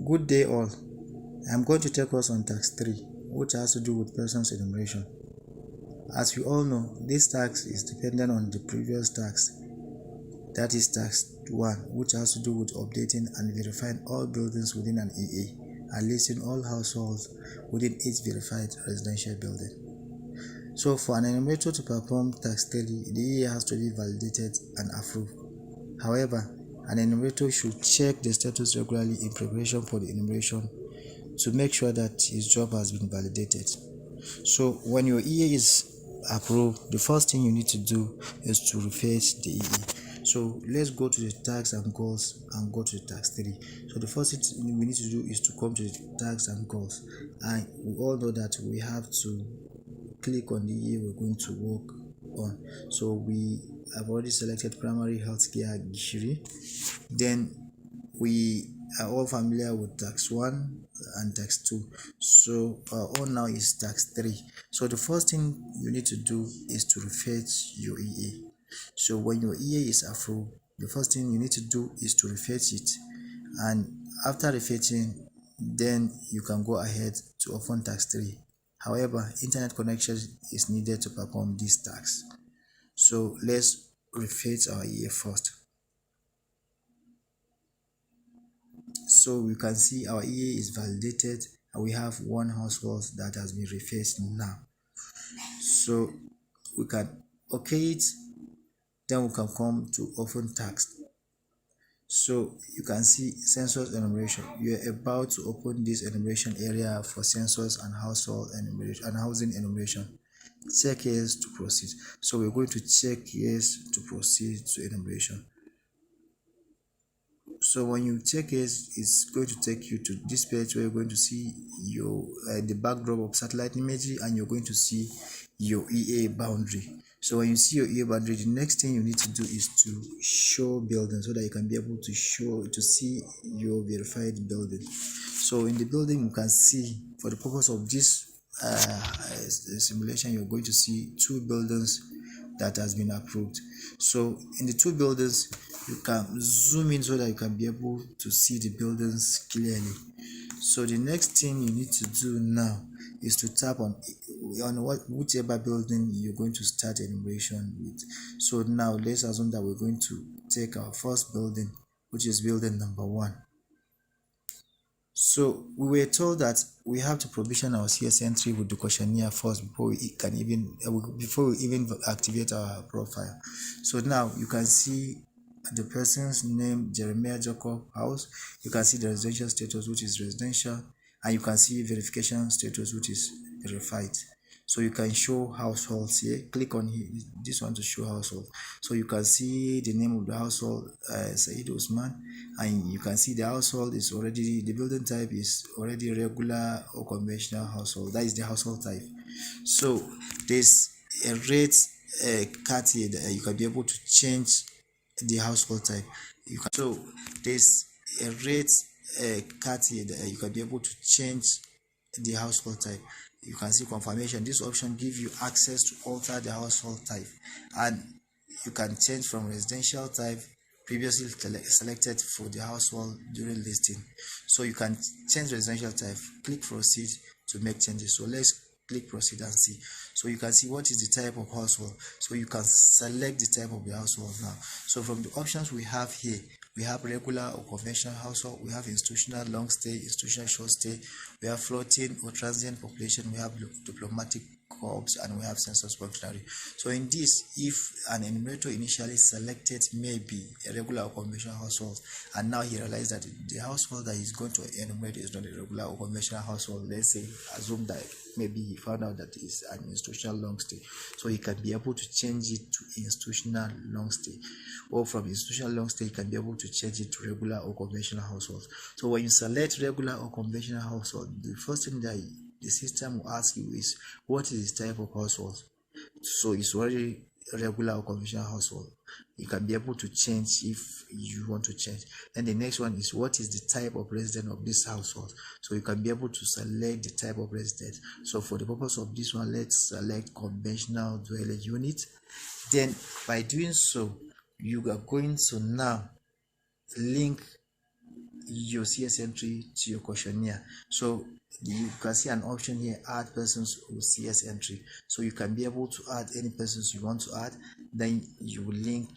Good day all. I'm going to take us on tax 3, which has to do with persons enumeration. As we all know, this tax is dependent on the previous tax, that is tax 1, which has to do with updating and verifying all buildings within an EA and listing all households within each verified residential building. So for an enumerator to perform tax 3, the EA has to be validated and approved. However, an enumerator should check the status regularly in preparation for the enumeration to make sure that his job has been validated. So when your EA is approved, the first thing you need to do is to refresh the EA. So let's go to the tax and goals and go to the tax 3. So the first thing we need to do is to come to the tax and goals, and we all know that we have to click on the EA we're going to work on. So we have already selected primary healthcare Gishiri. Then we are all familiar with tax 1 and tax 2. So our own now is tax 3. So the first thing you need to do is to refresh your EA. So when your EA is approved, the first thing you need to do is to refresh it, and after refreshing, then you can go ahead to open tax 3. However, internet connection is needed to perform this tax. So let's refresh our EA first. So we can see our EA is validated and we have one household that has been refaced now. So we can OK it, then we can come to open tax. So you can see census enumeration. You are about to open this enumeration area for census and household enumeration and housing enumeration. Check yes to proceed. So we're going to check yes to proceed to enumeration. So when you check yes, it's going to take you to this page where you're going to see your the backdrop of satellite imagery, and you're going to see your EA boundary. So when you see your EA boundary, the next thing you need to do is to show building so that you can be able to see your verified building. So in the building, you can see, for the purpose of this simulation, you're going to see 2 buildings that has been approved. So in the 2 buildings, you can zoom in so that you can be able to see the buildings clearly. So the next thing you need to do now is to tap on whichever building you're going to start enumeration with. So now let's assume that we're going to take our first building, which is building number 1. So we were told that we have to provision our CS entry with the questionnaire first before we even activate our profile. So now you can see the person's name, Jeremiah Jacob House. You can see the residential status, which is residential, and you can see verification status, which is verified. So you can show households here. Click on here, this one, to show household. So you can see the name of the household, Said Osman, and you can see the household is already, the building type is already regular or conventional household. That is the household type. So there's a rate card here that you can be able to change the household type. So there's a rate card here that you can be able to change the household type. You can see confirmation. This option gives you access to alter the household type, and you can change from residential type previously selected for the household during listing. So you can change residential type. Click proceed to make changes. So let's click proceed and see. So you can see what is the type of household. So you can select the type of the household now. So from the options we have here, we have regular or conventional household, we have institutional long stay, institutional short stay, we have floating or transient population, we have diplomatic corps, and we have census functionary. So in this, if an enumerator initially selected maybe a regular or conventional household, and now he realized that the household that he's going to enumerate is not a regular or conventional household, let's say, assume that maybe he found out that it's an institutional long stay, so he can be able to change it to institutional long stay, or from institutional long stay, you can be able to change it to regular or conventional households. So when you select regular or conventional household, the first thing that the system will ask you is, what is the type of household? So it's already regular or conventional household. You can be able to change if you want to change. And the next one is, what is the type of resident of this household? So you can be able to select the type of resident. So for the purpose of this one, let's select conventional dwelling unit. Then by doing so, you are going to now link your CS entry to your questionnaire. So you can see an option here, add persons with CS entry. So you can be able to add any persons you want to add, then you will link